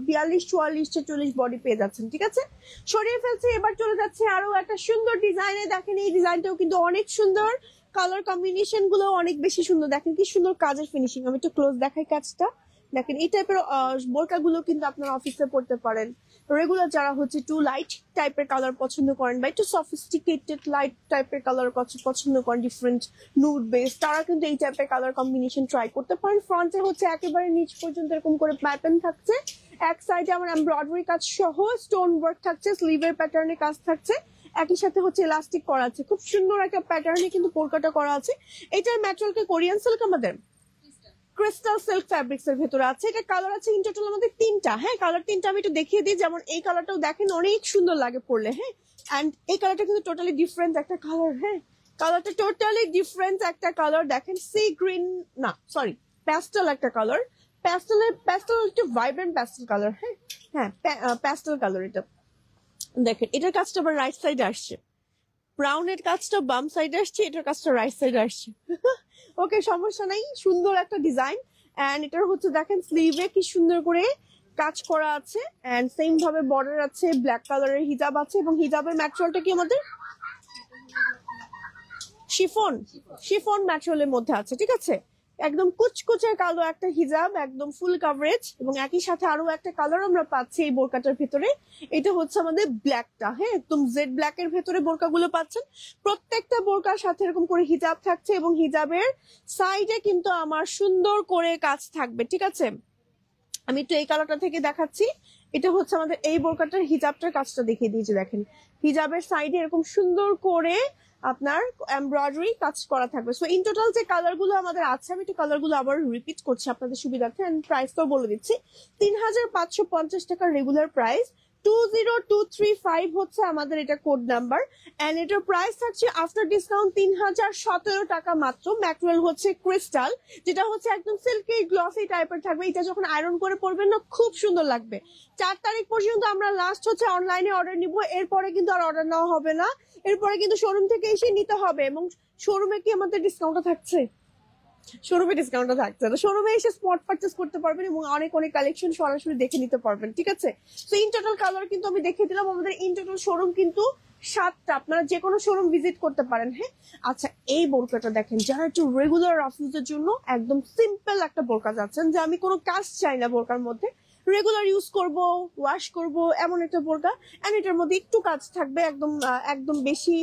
Speaker 1: 42 44 46 বডি পেয়ে যাচ্ছেন, ঠিক আছে? সরিয়ে ফেলছি, এবার চলে যাচ্ছে আরো একটা সুন্দর ডিজাইনে। দেখেন এই ডিজাইনটাও কিন্তু অনেক সুন্দর, কালার কম্বিনেশন গুলো অনেক বেশি সুন্দর। দেখেন কি সুন্দর কাজের ফিনিশিং, আমি একটু ক্লোজ দেখাই কাজটা। দেখেন এই টাইপের বোরকা গুলো কিন্তু আপনারা অফিসে পড়তে পারেন। রেগুলার যারা হচ্ছে একটু লাইট টাইপের কালার পছন্দ করেন বা একটু সফিস্টিকেটেড লাইট টাইপের কালার পছন্দ করেন, ডিফারেন্ট নুড বেস, তারা কিন্তু এই টাইপের কালার কম্বিনেশন ট্রাই করতে পারেন। ফ্রন্টে হচ্ছে একেবারে নিচ পর্যন্ত এরকম করে প্যাটার্ন থাকছে, এক সাইডে আমার এমব্রয়ডারি কাজ সহ স্টোন ওয়ার্ক থাকছে, স্লিভের প্যাটার্নের কাজ থাকছে, একই সাথে হচ্ছে ইলাস্টিক করা আছে, খুব সুন্দর একটা প্যাটার্নে কিন্তু পোলকাটা করা আছে। এটার ম্যাটেরিয়ালকে কোরিয়ান সিল্ক, আমাদের ক্রিস্টাল সিল্ক ফ্যাব্রিক্স এর ভেতরে আছে। এটা কালার আছে ইন টোটাল আমাদের 3টা, হ্যাঁ কালার 3টা আমি একটু দেখিয়ে দিই। যেমন এই কালারটাও দেখেন অনেক সুন্দর লাগে পরলে, হ্যাঁ, এন্ড এই কালারটা কিন্তু টোটালি ডিফারেন্ট একটা কালার, হ্যাঁ কালারটা টোটালি ডিফারেন্ট একটা কালার। দেখেন সি গ্রিন, না সরি প্যাস্টেল একটা কালার, প্যাস্টেল একটু ভাইব্রেন্ট প্যাস্টেল কালার, হ্যাঁ হ্যাঁ প্যাস্টেল কালার। এটা দেখেন এটার কাজটা আবার রাইট সাইডে আসছে, ব্রাউনের কাজটা বাম সাইডে আসছে, এটার কাজটা রাইট সাইডে আসছে। ওকে, সমস্যা নাই, সুন্দর একটা ডিজাইন। এন্ড এটার হচ্ছে দেখেন স্লিভে কি সুন্দর করে কাজ করা আছে, এন্ড সেম ভাবে বর্ডার আছে, ব্ল্যাক কালারের হিজাব আছে, এবং হিজাবের ম্যাটেরিয়ালটা কি আমাদের শিফন, শিফন ম্যাটেরিয়ালের মধ্যে আছে, ঠিক আছে? একদম কুচকুচে কালো একটা হিজাব, একদম ফুল কভারেজ, এবং একই সাথে আরো একটা কালার আমরা পাচ্ছি এই বোরকাটার ভিতরে। এটা হচ্ছে আমাদের ব্ল্যাকটা, হ্যাঁ একদম জেড ব্ল্যাক এর ভেতরে বোরকাগুলো পাচ্ছেন। প্রত্যেকটা বোরকার সাথে এরকম করে হিজাব থাকছে, এবং হিজাবের সাইডে কিন্তু আমার সুন্দর করে কাজ থাকবে, ঠিক আছে? আমি একটু এই কালারটা থেকে দেখাচ্ছি। এটা হচ্ছে আমাদের এই বোরকাটার হিজাবটার কাজটা দেখিয়ে দিয়েছি। দেখেন হিজাবের সাইডে এরকম সুন্দর করে আপনার এমব্রয়ডারি কাজ করা থাকবে। সো ইন টোটাল যে কালার গুলো আমাদের আছে, আমি একটু কালার গুলো আবার রিপিট করছি আপনাদের সুবিধার্থে, এন্ড প্রাইসটাও বলে দিচ্ছি। 3550 টাকার রেগুলার প্রাইস, 20235 হচ্ছে আমাদের এটা কোড নাম্বার, এন্ড এটার প্রাইস থাকছে আফটার ডিসকাউন্ট 3017 টাকা মাত্র। ম্যাটেরিয়াল হচ্ছে ক্রিস্টাল, যেটা হচ্ছে একদম সিল্কি গ্লসি টাইপের থাকবে। এটা যখন আয়রন করে পরবেন না খুব সুন্দর লাগবে। 4 তারিখ পর্যন্ত আমরা লাস্ট হচ্ছে অনলাইনে অর্ডার নিব, এরপরে কিন্তু আর অর্ডার নেওয়া হবে না, এরপরে কিন্তু শোরুম থেকে এসে নিতে হবে। এবং শোরুমে কি আমাদের ডিসকাউন্টটা থাকছে? শোরুমে ডিসকাউন্টটা থাকছে না, শোরুমে এসে স্পট পারচেস করতে পারবেন এবং অনেক অনেক কালেকশন সরাসরি দেখে নিতে পারবেন, ঠিক আছে? তো ইন টোটাল কালার কিন্তু আমি দেখিয়ে দিলাম। আমাদের ইন টোটাল শোরুম কিন্তু 7টা, আপনারা যে কোনো শোরুম ভিজিট করতে পারেন, হ্যাঁ। আচ্ছা এই বোরকাটা দেখেন, যারা একটু রেগুলার অফিসের জন্য একদম সিম্পল একটা বোরকা যাচ্ছেন, যে আমি কোনো কাজ চাই না বোরকার মধ্যে, রেগুলার ইউজ করব, ওয়াশ করব, এমন একটা বোরকা, এন্ড এটার মধ্যে একটু কাজ থাকবে, একদম একদম বেশি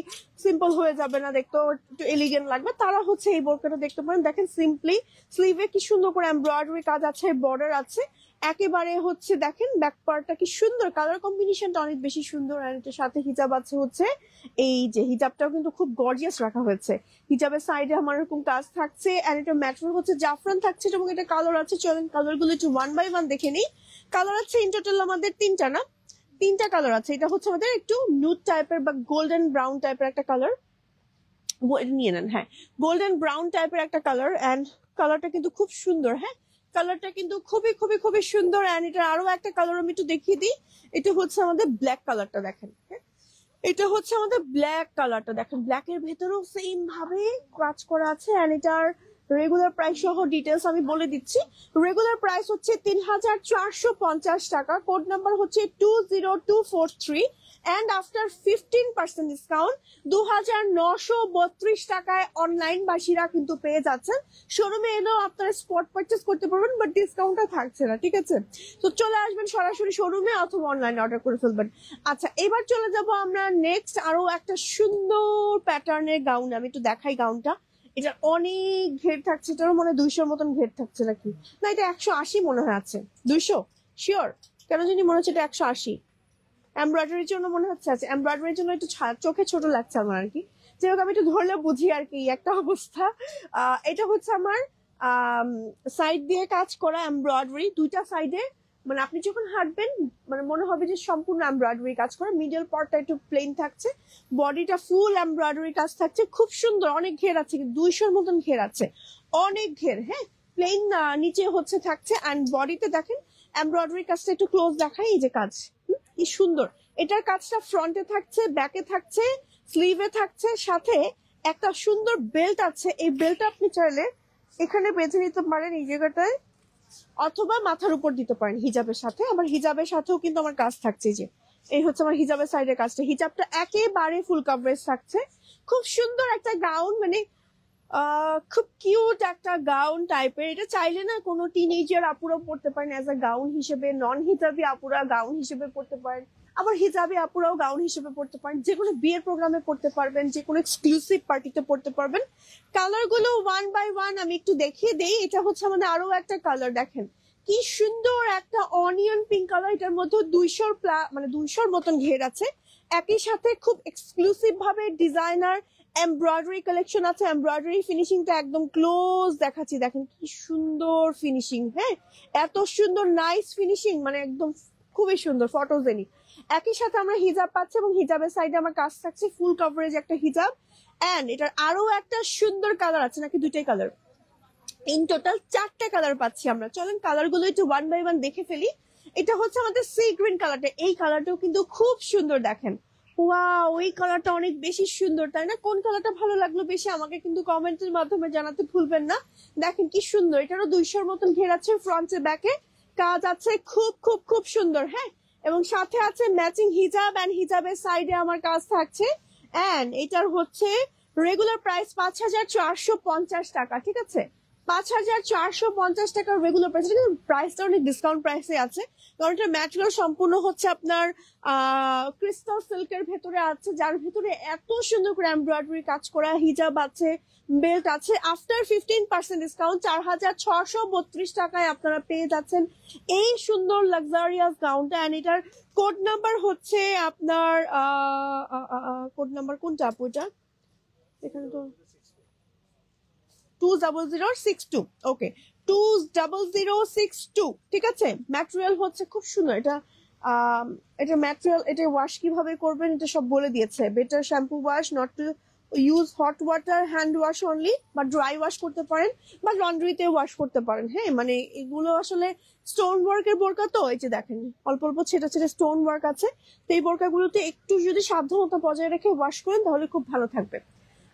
Speaker 1: সিম্পল হয়ে যাবে না, দেখতেও একটু এলিগেন্ট লাগবে, তারা হচ্ছে এই বোরকাটা দেখতে পারেন। দেখেন সিম্পলি স্লিভে কি সুন্দর করে এমব্রয়ডারি কাজ আছে, বর্ডার আছে একেবারে হচ্ছে, দেখেন ব্যাক পার্টটা কি সুন্দর, কালার কম্বিনেশনটা অনেক বেশি সুন্দর। আর এটার সাথে হিজাব আছে হচ্ছে, এই যে হিজাবটাও কিন্তু খুব গর্জিয়াস রাখা হয়েছে। হিজাবের সাইডে আমার এরকম কাজ থাকছে, এন্ড এটা ম্যাটেরিয়াল হচ্ছে জাফরান থাকছে, এবং এটা কালার আছে। চলেন কালার গুলো একটু 1 বাই 1 দেখে নিই। কালার আছে ইন টোটাল আমাদের 3টা, না 3টা কালার আছে। এটা হচ্ছে আমাদের একটু নুড টাইপের বা গোল্ডেন ব্রাউন টাইপের একটা কালার, নিয়ে নেন, হ্যাঁ গোল্ডেন ব্রাউন টাইপের একটা কালার, এন্ড কালারটা কিন্তু খুব সুন্দর, হ্যাঁ কালারটা কিন্তু খুবই খুবই খুবই সুন্দর। এন্ড এটা আরো একটা কালার আমি একটু দেখিয়ে দিই। এটা হচ্ছে আমাদের ব্ল্যাক কালারটা, দেখেন। হ্যাঁ, এটা হচ্ছে আমাদের ব্ল্যাক কালারটা, দেখেন ব্ল্যাক এর ভেতরেও সেম ভাবে কাজ করা আছে। এন্ড এটার রেগুলার প্রাইস সহ ডিটেলস আমি বলে দিচ্ছি। রেগুলার প্রাইস হচ্ছে 3450 টাকা, কোড নাম্বার হচ্ছে 20243, এন্ড আফটার 15% ডিসকাউন্ট 2932 টাকায় অনলাইন বাসীরা কিন্তু পেয়ে যাচ্ছেন। শোরুমে এলেও আপনারা স্পট পারচেস করতে পারবেন, বাট ডিসকাউন্টটা থাকছে না, ঠিক আছে? তো চলে আসবেন সরাসরি শোরুমে অথবা অনলাইনে অর্ডার করে ফেলবেন। আচ্ছা, এবার চলে যাব আমরা নেক্সট আরো একটা সুন্দর প্যাটার্নের গাউন। আমি একটু দেখাই গাউনটা। এটা অনেক ঘের থাকছে, এটারও মনে 200 মতন ঘের থাকছে নাকি, না এটা 180 মনে হয় আছে। 200 শিওর, কেন জানি মনে হচ্ছে এটা 180। এমব্রয়ডারির জন্য মনে হচ্ছে আছে, এমব্রয়ডারির জন্য একটু চোখে ছোট লাগছে আমার আর কি। যাই হোক, আমি একটু ধরলে বুঝি আর কি একটা অবস্থা। এটা হচ্ছে আমার সাইড দিয়ে কাজ করা এমব্রয়ডারি, দুইটা সাইডে। মানে আপনি যখন হাঁটবেন মানে মনে হবে যে সম্পূর্ণ এমব্রয়ডারি কাজ করা। মিডল পার্টটা একটু প্লেন থাকছে, বডিটা ফুল এমব্রয়ডারি কাজ থাকছে, খুব সুন্দর। অনেক ঘের আছে, 200 মতন ঘের আছে, অনেক ঘের। হ্যাঁ, প্লেন নিচে হচ্ছে থাকছে, অ্যান্ড বডিতে দেখেন এমব্রয়ডারি কাজটা একটু ক্লোজ দেখাই, এই যে কাজ কি সুন্দর। এটার কাজটা ফ্রন্টে থাকছে, ব্যাকে থাকছে, স্লিভে থাকছে, সাথে একটা সুন্দর বেল্ট আছে। এই বেল্টটা আপনি চাইলে এখানে বেঁধে নিতে পারেন এই জায়গাটায়, অথবা মাথার উপর দিতে পারেন হিজাবের সাথে। আমার হিজাবের সাথেও কিন্তু আমার কাজ থাকছে, যে এই হচ্ছে আমার হিজাবের সাইডের কাজটা। হিজাবটা একেবারে ফুল কভারেজ থাকছে, খুব সুন্দর একটা গাউন, মানে খুব কিউট একটা গাউন টাইপের। এটা চাইলে না কোনো টিনেজার আপুরা পড়তে পারেন অ্যাজ আ গাউন হিসেবে, নন হিজাবি আপুরা গাউন হিসেবে পড়তে পারেন, আবার হিজাবি আপুরাও গাউন হিসেবে পড়তে পারেন, যে কোনো বিয়ের প্রোগ্রামে পড়তে পারবেন, যে কোনো এক্সক্লুসিভ পার্টিতে পড়তে পারবেন। কালার গুলো 1 বাই 1 আমি একটু দেখিয়ে দেই। এটা হচ্ছে আমাদের আরো একটা কালার, দেখেন কি সুন্দর একটা অনিয়ন পিঙ্ক কালার। এটার মধ্যে 200 মতন ঘের আছে, একই সাথে খুব এক্সক্লুসিভ ভাবে ডিজাইনার এমব্রয়ডারি কালেকশন আছে। এমব্রয়ডারি ফিনিশিংটা একদম ক্লোজ দেখাচ্ছি, দেখেন কি সুন্দর ফিনিশিং। হ্যাঁ, এত সুন্দর নাইস ফিনিশিং, মানে একদম খুবই সুন্দর, ফটোজেনিক। একই সাথে আমরা হিজাব পাচ্ছি, এবং হিজাবের সাইডে আমার কাজ থাকছে ফুল কভারেজ একটা হিজাব। এন্ড এটার আরো একটা সুন্দর কালার আছে, নাকি দুইটাই কালার, ইন টোটাল 4টা কালার পাচ্ছি আমরা। চলেন কালার গুলো একটু 1 বাই 1 দেখে ফেলি। এটা হচ্ছে আমাদের সি গ্রিন কালারটা, এই কালারটাও কিন্তু খুব সুন্দর, দেখেন ওয়াও, ওই কালারটা অনেক বেশি সুন্দর, তাই না? কোন কালারটা ভালো লাগলো বেশি আমাকে কিন্তু কমেন্টের মাধ্যমে জানাতে ভুলবেন না। দেখেন কি সুন্দর, এটারও 200 মতন ঘের আছে, ফ্রন্টে ব্যাকে কাজ আছে, খুব খুব খুব সুন্দর। হ্যাঁ, এবং সাথে আছে ম্যাচিং হিজাব, এন্ড হিজাবের সাইডে আমার কাজ থাকছে। এন্ড এটার হচ্ছে রেগুলার প্রাইস 5450 টাকা, ঠিক আছে? 5450 টাকার রেগুলার প্রাইস, কিন্তু প্রাইসটা অনেক ডিসকাউন্ট প্রাইসে আছে, কারণ এটা ম্যাটেরিয়াল সম্পূর্ণ হচ্ছে আপনার ক্রিস্টাল সিল্কের ভেতরে আছে, যার ভেতরে এত সুন্দর করে এমব্রয়ডারি কাজ করা, হিজাব আছে, বেল্ট আছে। আফটার 15% ডিসকাউন্ট 4632 টাকায় আপনারা পেয়ে যাচ্ছেন এই সুন্দর লাক্সারিয়াস গাউনটা। এন্ড এটার কোড নাম্বার হচ্ছে আপনার কোড নাম্বার কোনটা আপু? এটা এখানে তো 20062, ওকে 20062, ঠিক আছে? ম্যাটেরিয়াল হচ্ছে খুব সুন্দর। এটা ম্যাটেরিয়াল, এটা ওয়াশ কিভাবে করবেন এটা সব বলে দিয়েছে। Better shampoo wash, not to use hot water, hand wash only, বা ড্রাই ওয়াশ করতে পারেন, বা লন্ড্রিতে ওয়াশ করতে পারেন। হ্যাঁ, মানে এগুলো আসলে স্টোন ওয়ার্কের বোরকা, তো এই যে দেখেন অল্প অল্প ছেটা ছেটা স্টোন ওয়ার্ক আছে। তো এই বোরকাগুলোতে একটু যদি সাবধানতা বজায় রেখে ওয়াশ করেন তাহলে খুব ভালো থাকবে।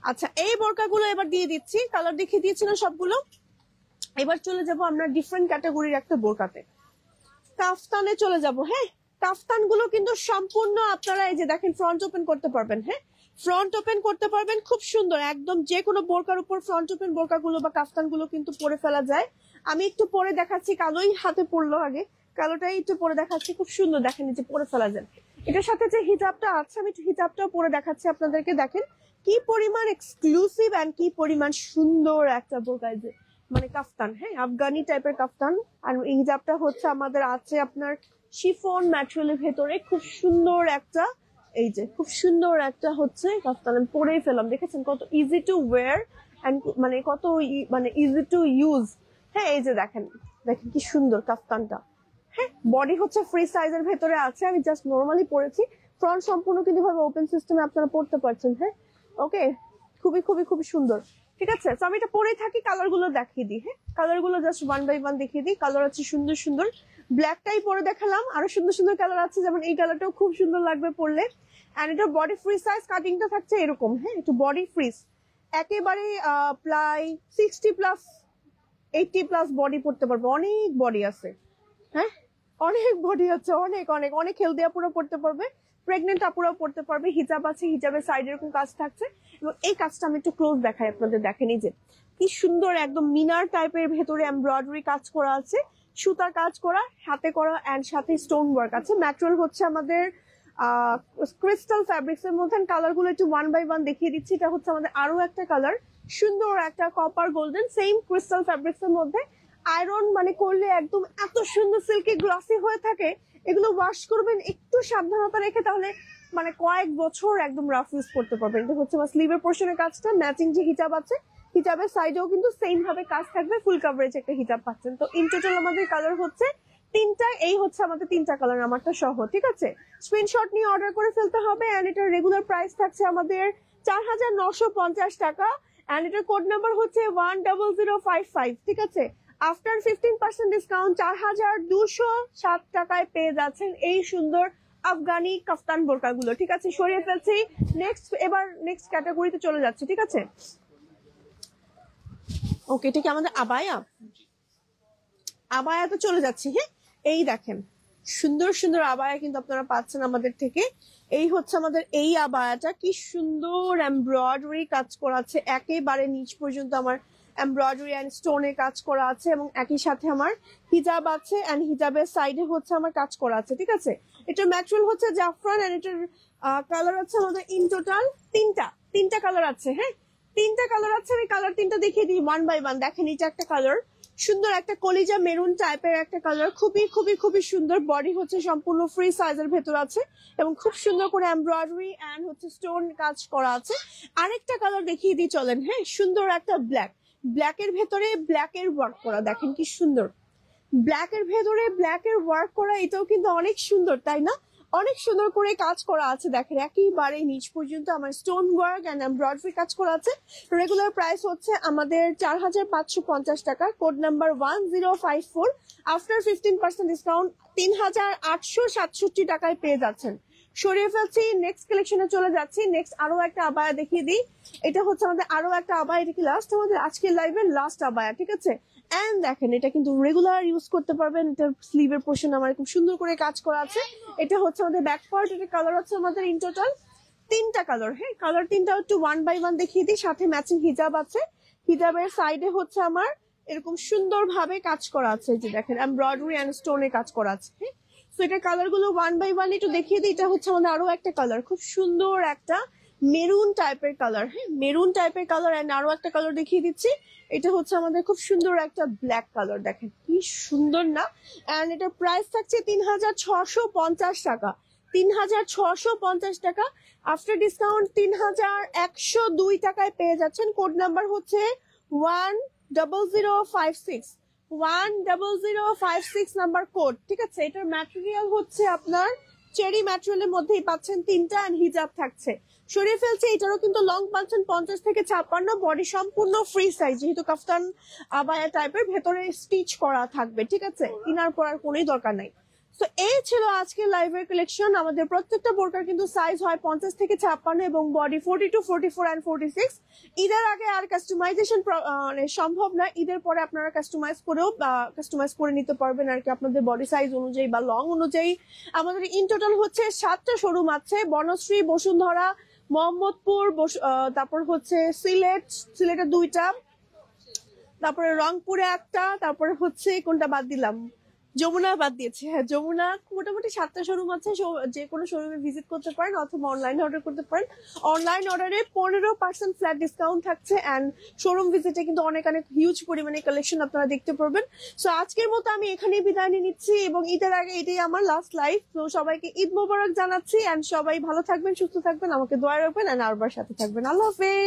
Speaker 1: আচ্ছা, এই বোরকাগুলো এবার দিয়ে দিচ্ছি, কালার দেখিয়ে দিয়েছি না সবগুলো। এবার চলে যাব আমরা ডিফারেন্ট ক্যাটাগরির একটা বোরকাতে, কাফতানে চলে যাব। হ্যাঁ, কাফতান গুলো কিন্তু সম্পূর্ণ আপনারা এই যে দেখেন ফ্রন্ট ওপেন করতে পারবেন। হ্যাঁ, ফ্রন্ট ওপেন করতে পারবেন, খুব সুন্দর, একদম যে কোনো বোরকার উপর ফ্রন্ট ওপেন বোরকাগুলো বা কাফতানগুলো কিন্তু পরে ফেলা যায়। আমি একটু পরে দেখাচ্ছি, কালোই হাতে পড়লো আগে, কালোটাই একটু পরে দেখাচ্ছি, খুব সুন্দর, দেখেন যে পরে ফেলা যায়। এটার সাথে যে হিজাবটা আছে, আমি একটু হিজাবটাও পরে দেখাচ্ছি আপনাদেরকে, দেখেন কি পরিমাণ এক্সক্লুসিভ এন্ড কি পরিমাণ সুন্দর একটা বোরকা, যে মানে কাফতান। হ্যাঁ, আফগানি টাইপের কাফতান। আর এই হিজাবটা হচ্ছে আমাদের আছে আপনার শিফন ম্যাটেরিয়ালের ভেতরে, খুব সুন্দর একটা, এই যে খুব সুন্দর একটা হচ্ছে কাফতান। আমি পরেই ফেলাম, দেখেছেন কত ইজি টু ওয়্যার এন্ড মানে কত মানে ইজি টু ইউজ। হ্যাঁ, এই যে দেখেন, দেখেন কি সুন্দর কাফতানটা। হ্যাঁ, বডি হচ্ছে ফ্রি সাইজের ভেতরে আছে, আমি জাস্ট নর্মালি পরেছি। ফ্রন্ট সম্পূর্ণ কিন্তু ভাবে ওপেন সিস্টেমে আপনারা পড়তে পারছেন। হ্যাঁ, ওকে, খুবই খুবই খুবই সুন্দর। ঠিক আছে। তো আমি এটা পরেই থাকি, কালার গুলো দেখিয়ে দিই। হ্যাঁ, কালার গুলো জাস্ট 1 বাই 1 দেখিয়ে দিই। কালার আছে সুন্দর সুন্দর, ব্ল্যাকটাই পরে দেখালাম, আরো সুন্দর সুন্দর কালার আছে, যেমন এই কালারটাও খুব সুন্দর লাগবে পরলে। এন্ড এটা বডি ফ্রি সাইজ, কাটিংটা থাকছে এরকম। হ্যাঁ, একটু বডি ফ্রি, একেবারে প্রায় 60+ 80+ বডি পড়তে পারবে, অনেক বডি আছে। হ্যাঁ, অনেক বডি আছে, অনেক অনেক অনেক হেলদি আপুরা পড়তে পারবে, প্রেগনেন্ট আপুরাও পড়তে পারবে। হিজাব আছে, হিজাবের সাইড এরকম কাজ থাকছে। এবং এই কাজটা আমি একটু ক্লোজ দেখাই আপনাদের, দেখেন এই যে কি সুন্দর একদম মিনার টাইপের ভেতরে এমব্রয়ডারি কাজ করা আছে, সুতার কাজ করা, হাতে করা, এন্ড সাথে স্টোন ওয়ার্ক আছে। ম্যাটেরিয়াল হচ্ছে আমাদের ক্রিস্টাল ফ্যাব্রিক্স এর মধ্যে। কালার গুলো একটু 1 বাই 1 দেখিয়ে দিচ্ছি। এটা হচ্ছে আমাদের আরো একটা কালার, সুন্দর একটা copper golden, same crystal fabrics এর মধ্যে। আয়রন মানে করলে একদম এত সুন্দর সিল্কি গ্লসি হয়ে থাকে। এগুলো ওয়াশ করবেন একটু সাবধানতা রেখে, তাহলে মানে কয়েক বছর একদম রাফ ইউজ করতে পারবেন। এটা হচ্ছে আমার স্লিভের পোর্শনের কাজটা, ম্যাচিং যে হিজাব আছে, হিজাবের সাইডেও কিন্তু সেম ভাবে কাজ থাকবে, ফুল কাভারেজ একটা হিজাব পাচ্ছেন। তো ইন টোটাল আমাদের কালার হচ্ছে 3টা, এই হচ্ছে আমাদের 3টা কালার, আমারটা সহ। ঠিক আছে, স্ক্রিনশট নিয়ে অর্ডার করে ফেলতে হবে। এন্ড এটার রেগুলার প্রাইস থাকছে আমাদের 4950 টাকা। এন্ড এটার কোড নাম্বার হচ্ছে 10055। ঠিক আছে, আফটার 15% ডিসকাউন্ট 4207 টাকায় পেয়ে যাচ্ছেন এই সুন্দর আফগানি কাফতান বোরকা গুলো। ঠিক আছে, সরিয়ে ফেলছি। এবার নেক্সট ক্যাটাগরিতে চলে যাচ্ছে। ঠিক আছে, ওকে, এটা কি আমাদের আবায়া? আবায়াতে চলে যাচ্ছি। হ্যাঁ, এই দেখেন সুন্দর সুন্দর আবায়া কিন্তু আপনারা পাচ্ছেন আমাদের থেকে। এই হচ্ছে আমাদের এই আবায়াটা, কি সুন্দর এমব্রয়ডারি কাজ করা আছে, একেবারে নিচ পর্যন্ত আমার এমব্রয়ডারি এন্ড স্টোনে কাজ করা আছে, এবং একই সাথে আমার হিজাব আছে, এন্ড হিজাবের সাইডে হচ্ছে আমার কাজ করা আছে। ঠিক আছে, এটার ম্যাটেরিয়াল হচ্ছে জাফরান, এন্ড এটার কালার আছে আমাদের ইন টোটাল 3টা কালার আছে। হ্যাঁ, 3টা কালার আছে। আমি কালার 3টা দেখিয়ে দিই 1 বাই 1। দেখেন, এটা একটা কালার, সুন্দর একটা কলিজা মেরুন টাইপের একটা কালার, খুবই খুবই খুবই সুন্দর। বডি হচ্ছে সম্পূর্ণ ফ্রি সাইজের ভেতর আছে, এবং খুব সুন্দর করে এমব্রয়ডারি এন্ড হচ্ছে স্টোন কাজ করা আছে। আরেকটা কালার দেখিয়ে দিই চলেন। হ্যাঁ, সুন্দর একটা ব্ল্যাকের ভেতরে ব্ল্যাকের ওয়ার্ক করা, দেখেন কি সুন্দর, ব্ল্যাকের ভেতরে ব্ল্যাকের ওয়ার্ক করা, এটাও কিন্তু অনেক সুন্দর, তাই না? অনেক সুন্দর করে কাজ করা আছে। দেখেন, একেবারে নিচ পর্যন্ত আমার স্টোন ওয়ার্ক এন্ড এমব্রয়ডারি কাজ করা আছে। রেগুলার প্রাইস হচ্ছে আমাদের 4550 টাকা। Code number 1054। আফটার 15% ডিসকাউন্ট 3867 টাকায় পেয়ে যাচ্ছেন। সরিয়ে ফেলছি, নেক্সট কালেকশনে চলে যাচ্ছি। নেক্সট আরো একটা আবায়া দেখিয়ে দিই। এটা হচ্ছে আমাদের আরো একটা আবায়া, এটা কি লাস্ট আমাদের আজকের লাইভের লাস্ট আবায়া। ঠিক আছে, এন্ড দেখেন এটা কিন্তু রেগুলার ইউজ করতে পারবেন। এটার স্লিভের পোর্শন আমার খুব সুন্দর করে কাজ করা আছে। এটা হচ্ছে আমাদের ব্যাক পার্ট। এটা কালার হচ্ছে আমাদের ইন টোটাল 3টা কালার। হ্যাঁ, কালার 3টা একটু 1 বাই 1 দেখিয়ে দিই। সাথে ম্যাচিং হিজাব আছে, হিজাবের সাইডে হচ্ছে আমার এরকম সুন্দর ভাবে কাজ করা আছে। এই যে দেখেন, এমব্রয়ডারি এন্ড স্টোনে কাজ করা আছে। হ্যাঁ, তো এটা কালার গুলো 1 বাই 1 একটু দেখিয়ে দিই। এটা হচ্ছে আমাদের আরো একটা কালার, খুব সুন্দর একটা মেরুন টাইপের কালার। হ্যাঁ, মেরুন টাইপের কালার। এন্ড আরো একটা কালার দেখিয়ে দিচ্ছি। এটা হচ্ছে আমাদের খুব সুন্দর একটা ব্ল্যাক কালার, দেখেন কি সুন্দর না? এন্ড এটার প্রাইস থাকছে 3650 টাকা। 3650 টাকা। আফটার ডিসকাউন্ট 3102 টাকায় পেয়ে যাচ্ছেন। কোড নাম্বার হচ্ছে 10056। 10056 নাম্বার কোড। ঠিক আছে, এটার ম্যাটেরিয়াল হচ্ছে আপনার চেরি ম্যাটেরিয়ালের মধ্যেই পাচ্ছেন 3টা, এন্ড হিজাব থাকছে। সরিয়ে ফেলছে, এটারও কিন্তু লং পাচ্ছেন 50 থেকে 56। বডি সম্পূর্ণ ফ্রি সাইজ, যেহেতু কাফতান আবায়া টাইপের, ভেতরে স্টিচ করা থাকবে। ঠিক আছে, ইনার করার কোনোই দরকার নাই। তো এই ছিল আজকের লাইভের কালেকশন। আমাদের প্রত্যেকটা বোরকার কিন্তু সাইজ হয় 50 থেকে 56, এবং বডি 42, 44 এন্ড 46। ঈদের আগে আর কাস্টমাইজেশন মানে সম্ভব না। ঈদের পরে আপনারা কাস্টমাইজ করে নিতে পারবেন আর কি, আপনাদের বডি সাইজ অনুযায়ী বা লং অনুযায়ী। আমাদের ইন টোটাল হচ্ছে 7টা শোরুম আছে, বনশ্রী, বসুন্ধরা, মোহাম্মদপুর, তারপর হচ্ছে সিলেটে 2টা, তারপরে রংপুরে একটা, তারপরে হচ্ছে কোনটা বাদ দিলাম, যমুনা বাদ দিয়েছে। হ্যাঁ, যমুনা। মোটামুটি 7টা শোরুম আছে, যে কোনো শোরুমে ভিজিট করতে পারেন অথবা অনলাইনে অর্ডার করতে পারেন। অনলাইন অর্ডারে 15% ফ্ল্যাট ডিসকাউন্ট থাকছে, এন্ড শোরুম ভিজিটে কিন্তু অনেক হিউজ পরিমাণে কালেকশন আপনারা দেখতে পারবেন। সো আজকের মতো আমি এখানেই বিদায় নিয়ে নিচ্ছি, এবং ঈদের আগে এটাই আমার লাস্ট লাইভ। তো সবাইকে ঈদ মোবারক জানাচ্ছি, এন্ড সবাই ভালো থাকবেন, সুস্থ থাকবেন, আমাকে দোয়া রাখবেন, এন্ড আরবার সাথে থাকবেন। আল্লাহ হাফেজ।